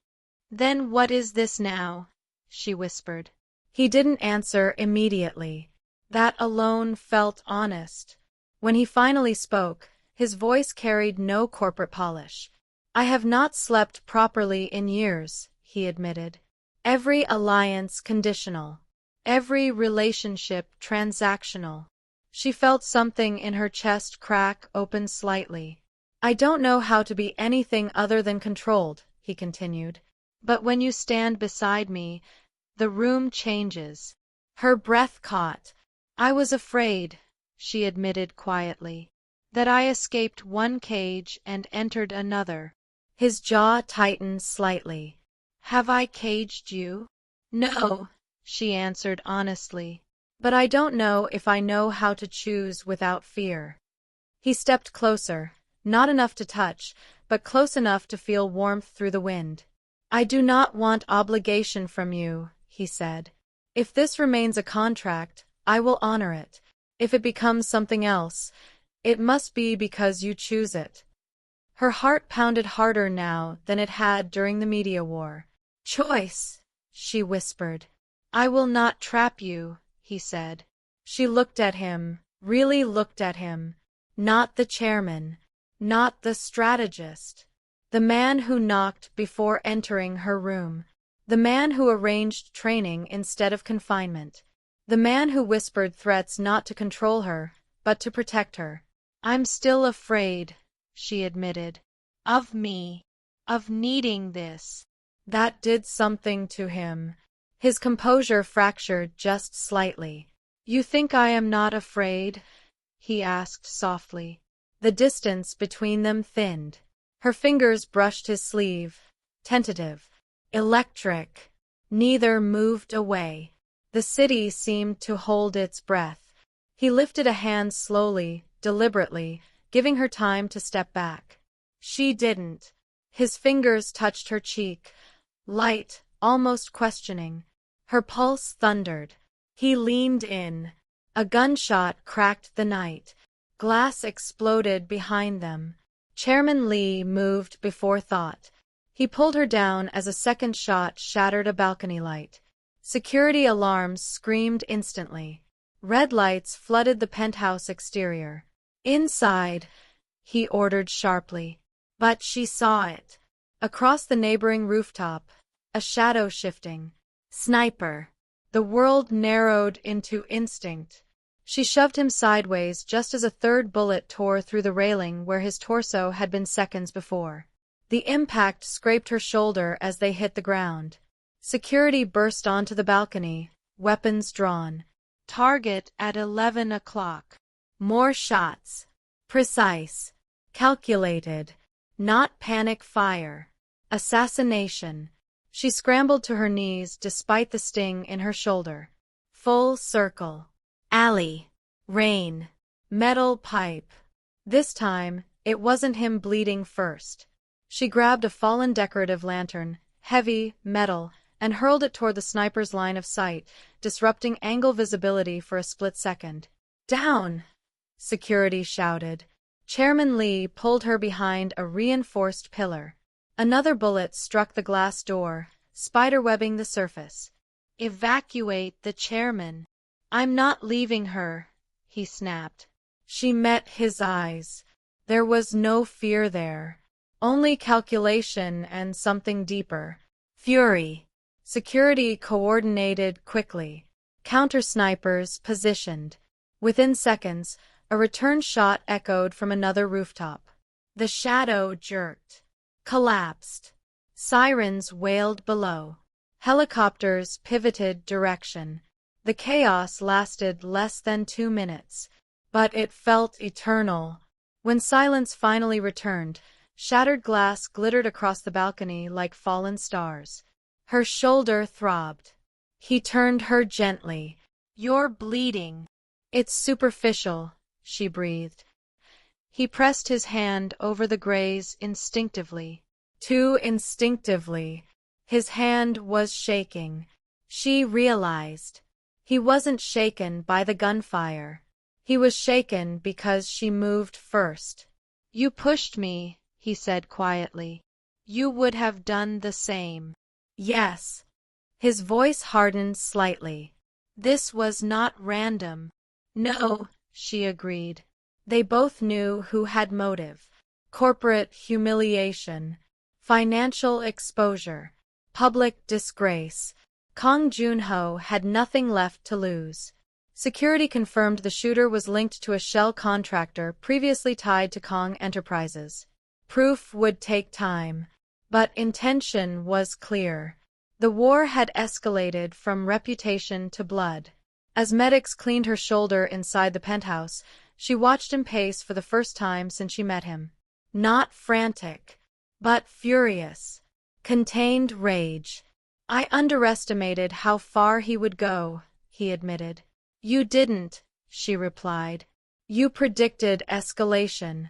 Then what is this now? She whispered. He didn't answer immediately. That alone felt honest. When he finally spoke, his voice carried no corporate polish. I have not slept properly in years, he admitted. Every alliance conditional. Every relationship transactional. She felt something in her chest crack open slightly. I don't know how to be anything other than controlled, he continued. But when you stand beside me, the room changes. Her breath caught. I was afraid, she admitted quietly, that I escaped one cage and entered another. His jaw tightened slightly. Have I caged you? No, she answered honestly. But I don't know if I know how to choose without fear. He stepped closer, not enough to touch, but close enough to feel warmth through the wind. I do not want obligation from you, he said. If this remains a contract, I will honor it. If it becomes something else, it must be because you choose it. Her heart pounded harder now than it had during the media war. Choice, she whispered. I will not trap you, he said. She looked at him, really looked at him. Not the chairman, not the strategist. The man who knocked before entering her room. The man who arranged training instead of confinement. The man who whispered threats not to control her, but to protect her. I'm still afraid, she admitted. Of me. Of needing this. That did something to him. His composure fractured just slightly. You think I am not afraid? He asked softly. The distance between them thinned. Her fingers brushed his sleeve. Tentative. Electric. Neither moved away. The city seemed to hold its breath. He lifted a hand slowly, deliberately, giving her time to step back. She didn't. His fingers touched her cheek. Light, almost questioning. Her pulse thundered. He leaned in. A gunshot cracked the night. Glass exploded behind them. Chairman Lee moved before thought. He pulled her down as a second shot shattered a balcony light. Security alarms screamed instantly. Red lights flooded the penthouse exterior. Inside, he ordered sharply. But she saw it. Across the neighboring rooftop, a shadow shifting. Sniper. The world narrowed into instinct. She shoved him sideways just as a third bullet tore through the railing where his torso had been seconds before. The impact scraped her shoulder as they hit the ground. Security burst onto the balcony, weapons drawn. Target at 11 o'clock. More shots. Precise. Calculated. Not panic fire. Assassination. She scrambled to her knees despite the sting in her shoulder. Full circle. Alley. Rain. Metal pipe. This time, it wasn't him bleeding first. She grabbed a fallen decorative lantern, heavy, metal, and hurled it toward the sniper's line of sight, disrupting angle visibility for a split second. Down! Security shouted. Chairman Lee pulled her behind a reinforced pillar. Another bullet struck the glass door, spiderwebbing the surface. Evacuate the chairman. I'm not leaving her, he snapped. She met his eyes. There was no fear there. Only calculation and something deeper. Fury. Security coordinated quickly. Counter-snipers positioned. Within seconds, a return shot echoed from another rooftop. The shadow jerked. Collapsed. Sirens wailed below. Helicopters pivoted direction. The chaos lasted less than 2 minutes, but it felt eternal. When silence finally returned, shattered glass glittered across the balcony like fallen stars. Her shoulder throbbed. He turned her gently. You're bleeding. It's superficial, she breathed. He pressed his hand over the graze instinctively. Too instinctively. His hand was shaking. She realized. He wasn't shaken by the gunfire. He was shaken because she moved first. You pushed me, he said quietly. You would have done the same. Yes. His voice hardened slightly. This was not random. No, she agreed. They both knew who had motive. Corporate humiliation. Financial exposure. Public disgrace. Kang Junho had nothing left to lose. Security confirmed the shooter was linked to a shell contractor previously tied to Kang Enterprises. Proof would take time, but intention was clear. The war had escalated from reputation to blood. As medics cleaned her shoulder inside the penthouse, she watched him pace for the first time since she met him. Not frantic, but furious. Contained rage. I underestimated how far he would go, he admitted. You didn't, she replied. You predicted escalation.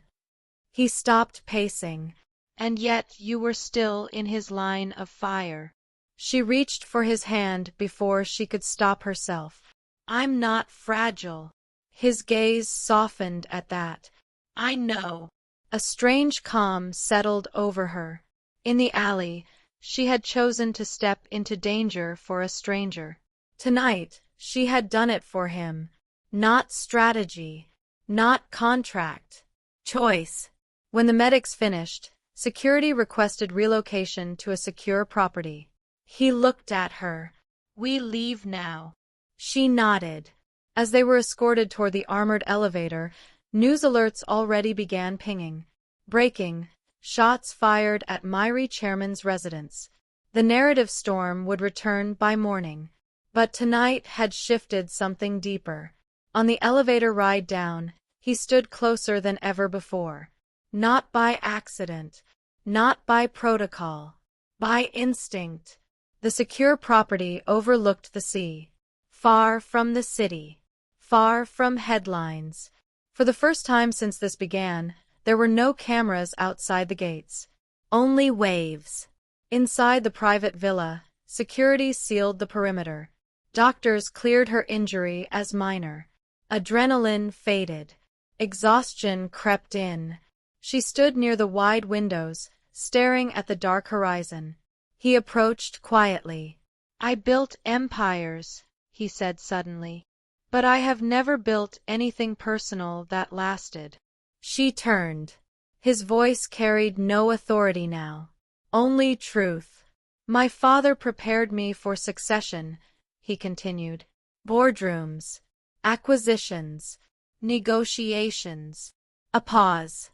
He stopped pacing. And yet you were still in his line of fire. She reached for his hand before she could stop herself. I'm not fragile. His gaze softened at that. I know. A strange calm settled over her. In the alley, she had chosen to step into danger for a stranger. Tonight, she had done it for him. Not strategy. Not contract. Choice. When the medics finished, security requested relocation to a secure property. He looked at her. We leave now. She nodded. As they were escorted toward the armored elevator, news alerts already began pinging. Breaking. Shots fired at Marries chairman's residence. The narrative storm would return by morning. But tonight had shifted something deeper. On the elevator ride down, he stood closer than ever before. Not by accident. Not by protocol. By instinct. The secure property overlooked the sea. Far from the city. Far from headlines. For the first time since this began, there were no cameras outside the gates. Only waves. Inside the private villa, security sealed the perimeter. Doctors cleared her injury as minor. Adrenaline faded. Exhaustion crept in. She stood near the wide windows, staring at the dark horizon. He approached quietly. I built empires, he said suddenly. But I have never built anything personal that lasted. She turned. His voice carried no authority now. Only truth. My father prepared me for succession, he continued. Boardrooms, acquisitions, negotiations. A pause.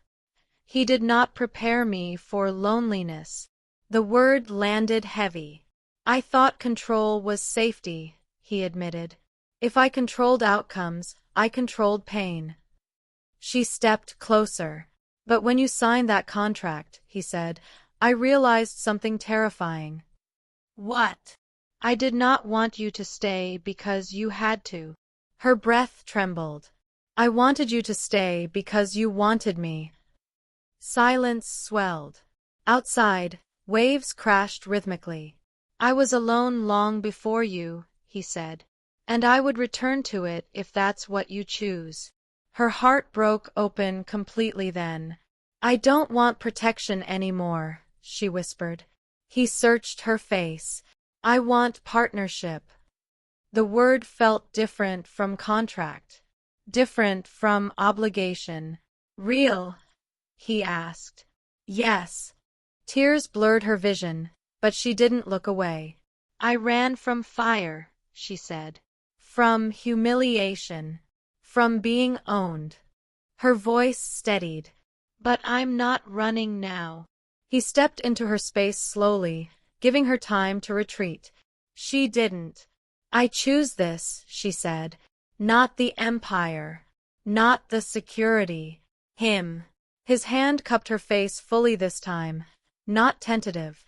He did not prepare me for loneliness. The word landed heavy. I thought control was safety, he admitted. If I controlled outcomes, I controlled pain. She stepped closer. But when you signed that contract, he said, I realized something terrifying. What? I did not want you to stay because you had to. Her breath trembled. I wanted you to stay because you wanted me. Silence swelled. Outside, waves crashed rhythmically. I was alone long before you, he said. And I would return to it if that's what you choose. Her heart broke open completely then. I don't want protection anymore, she whispered. He searched her face. I want partnership. The word felt different from contract, different from obligation. Real? He asked. Yes. Tears blurred her vision, but she didn't look away. I ran from fire, she said. From humiliation. From being owned. Her voice steadied. But I'm not running now. He stepped into her space slowly, giving her time to retreat. She didn't. I choose this, she said. Not the empire. Not the security. Him. His hand cupped her face fully this time. Not tentative.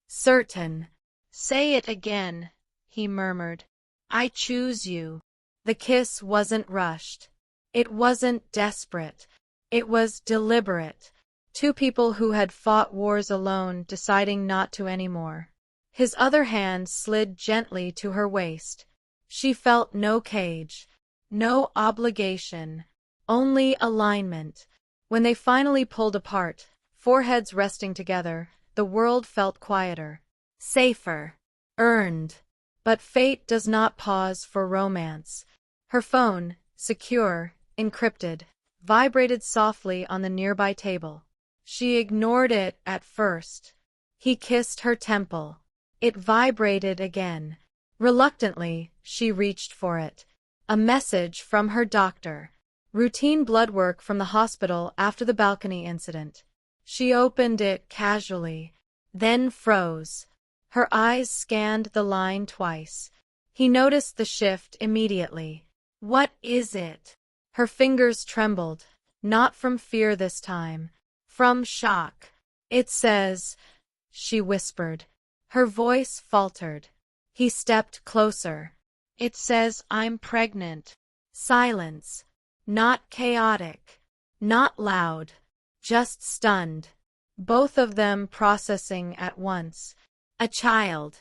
Certain. Say it again, he murmured. I choose you. The kiss wasn't rushed. It wasn't desperate. It was deliberate. Two people who had fought wars alone deciding not to anymore. His other hand slid gently to her waist. She felt no cage, no obligation, only alignment. When they finally pulled apart, foreheads resting together, the world felt quieter, safer, earned. But fate does not pause for romance. Her phone, secure, encrypted, vibrated softly on the nearby table. She ignored it at first. He kissed her temple. It vibrated again. Reluctantly, she reached for it. A message from her doctor. Routine blood work from the hospital after the balcony incident. She opened it casually, then froze. Her eyes scanned the line twice. He noticed the shift immediately. What is it? Her fingers trembled, not from fear this time, from shock. It says, she whispered. Her voice faltered. He stepped closer. It says I'm pregnant. Silence. Not chaotic. Not loud. Just stunned. Both of them processing at once. A child.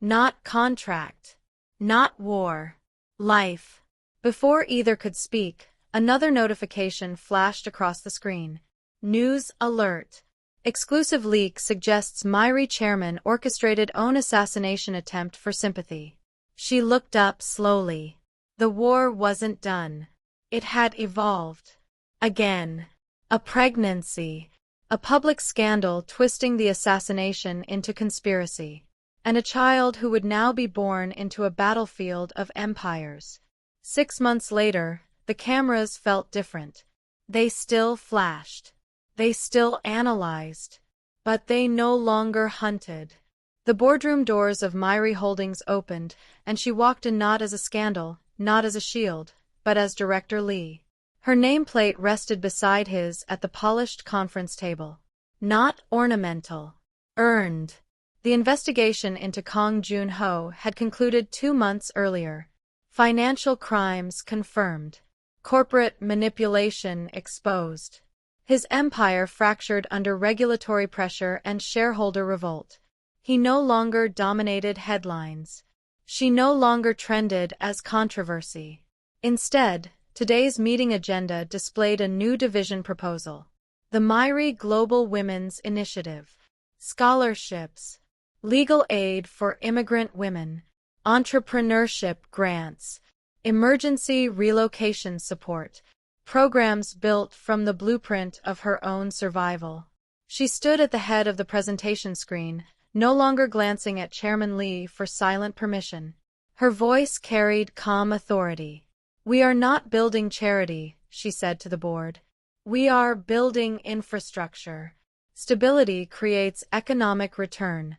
Not contract. Not war. Life. Before either could speak, another notification flashed across the screen. News alert. Exclusive leak suggests Marries chairman orchestrated own assassination attempt for sympathy. She looked up slowly. The war wasn't done. It had evolved. Again. A pregnancy. A public scandal twisting the assassination into conspiracy. And a child who would now be born into a battlefield of empires. 6 months later, the cameras felt different. They still flashed. They still analyzed. But they no longer hunted. The boardroom doors of Marries Holdings opened, and she walked in not as a scandal, not as a shield, but as Director Lee. Her nameplate rested beside his at the polished conference table. Not ornamental. Earned. The investigation into Kong Joon-ho had concluded 2 months earlier. Financial crimes confirmed. Corporate manipulation exposed. His empire fractured under regulatory pressure and shareholder revolt. He no longer dominated headlines. She no longer trended as controversy. Instead, today's meeting agenda displayed a new division proposal. The Marries Global Women's Initiative. Scholarships. Legal aid for immigrant women. Entrepreneurship grants. Emergency relocation support. Programs built from the blueprint of her own survival. She stood at the head of the presentation screen, no longer glancing at Chairman Lee for silent permission. Her voice carried calm authority. "We are not building charity," she said to the board. "We are building infrastructure. Stability creates economic return."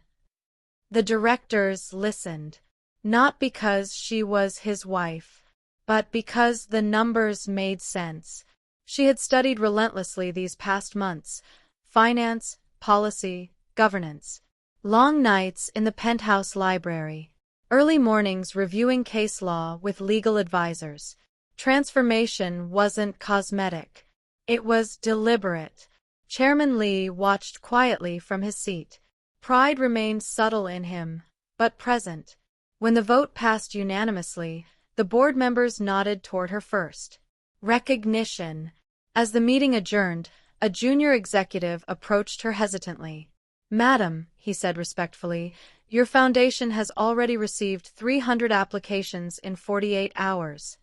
The directors listened, not because she was his wife, but because the numbers made sense. She had studied relentlessly these past months: finance, policy, governance. Long nights in the penthouse library. Early mornings reviewing case law with legal advisors. Transformation wasn't cosmetic. It was deliberate. Chairman Lee watched quietly from his seat. Pride remained subtle in him, but present. When the vote passed unanimously, the board members nodded toward her first. Recognition. As the meeting adjourned, a junior executive approached her hesitantly. "Madam," he said respectfully, "your foundation has already received 300 applications in 48 hours.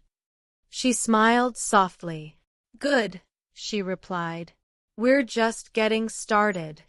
She smiled softly. "Good," she replied. "We're just getting started."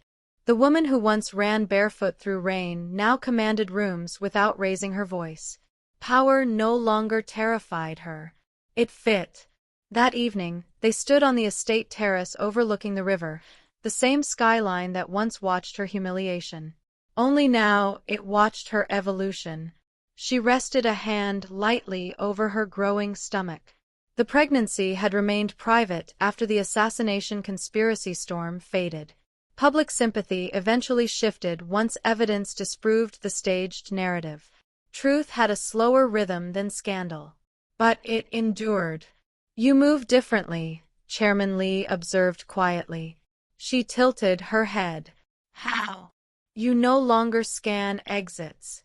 The woman who once ran barefoot through rain now commanded rooms without raising her voice. Power no longer terrified her. It fit. That evening, they stood on the estate terrace overlooking the river, the same skyline that once watched her humiliation. Only now it watched her evolution. She rested a hand lightly over her growing stomach. The pregnancy had remained private after the assassination conspiracy storm faded. Public sympathy eventually shifted once evidence disproved the staged narrative. Truth had a slower rhythm than scandal. But it endured. "You move differently," Chairman Lee observed quietly. She tilted her head. "How?" "You no longer scan exits."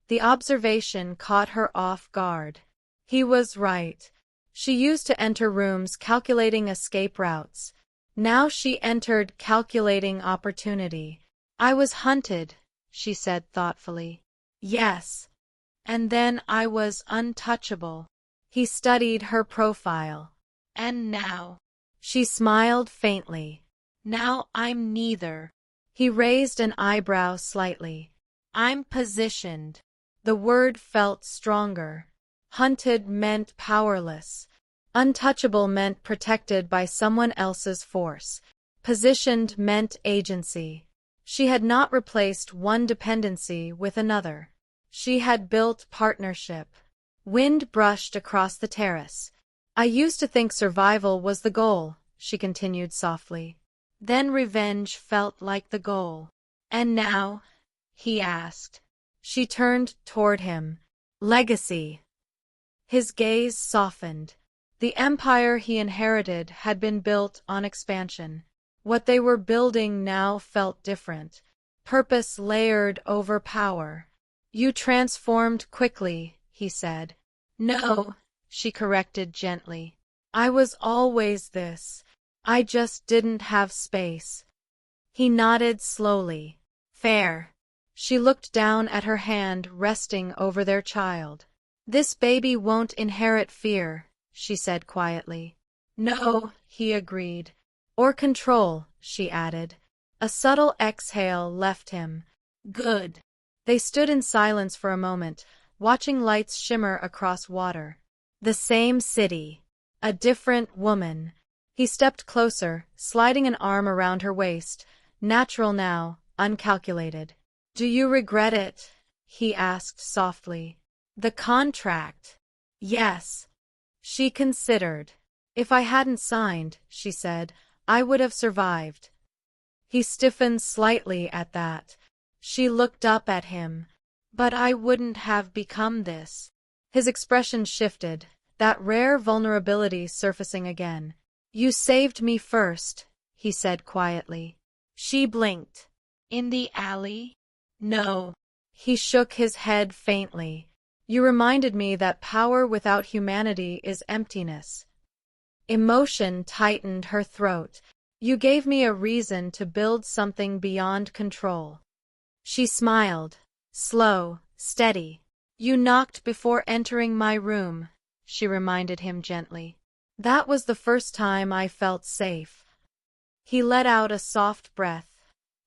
The observation caught her off guard. He was right. She used to enter rooms calculating escape routes. Now she entered calculating opportunity. "I was hunted," she said thoughtfully. "Yes. And then I was untouchable." He studied her profile. "And now?" She smiled faintly. "Now I'm neither." He raised an eyebrow slightly. "I'm positioned." The word felt stronger. Hunted meant powerless. Untouchable meant protected by someone else's force. Positioned meant agency. She had not replaced one dependency with another. She had built partnership. Wind brushed across the terrace. "I used to think survival was the goal," she continued softly. "Then revenge felt like the goal." "And now?" he asked. She turned toward him. "Legacy." His gaze softened. The empire he inherited had been built on expansion. What they were building now felt different. Purpose layered over power. "You transformed quickly," he said. "No," she corrected gently. "I was always this. I just didn't have space." He nodded slowly. "Fair." She looked down at her hand resting over their child. "This baby won't inherit fear," she said quietly. "No," he agreed. "Or control," she added. A subtle exhale left him. "Good." They stood in silence for a moment, watching lights shimmer across water. The same city. A different woman. He stepped closer, sliding an arm around her waist, natural now, uncalculated. "Do you regret it?" he asked softly. "The contract?" "Yes." She considered. "If I hadn't signed," she said, "I would have survived." He stiffened slightly at that. She looked up at him. "But I wouldn't have become this." His expression shifted, that rare vulnerability surfacing again. "You saved me first," he said quietly. She blinked. "In the alley?" "No." He shook his head faintly. "You reminded me that power without humanity is emptiness." Emotion tightened her throat. "You gave me a reason to build something beyond control." She smiled. Slow, steady. "You knocked before entering my room," she reminded him gently. "That was the first time I felt safe." He let out a soft breath,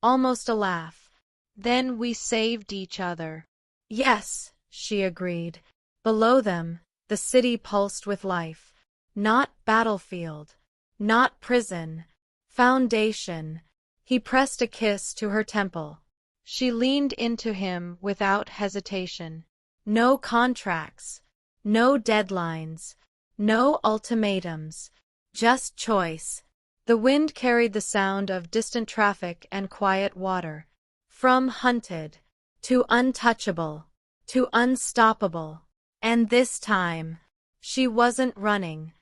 almost a laugh. Then we saved each other. Yes, she agreed. Below them, the city pulsed with life. Not battlefield. Not prison. Foundation. He pressed a kiss to her temple. She leaned into him without hesitation. No contracts. No deadlines. No ultimatums. Just choice. The wind carried the sound of distant traffic and quiet water. From hunted to untouchable to unstoppable. And this time, she wasn't running.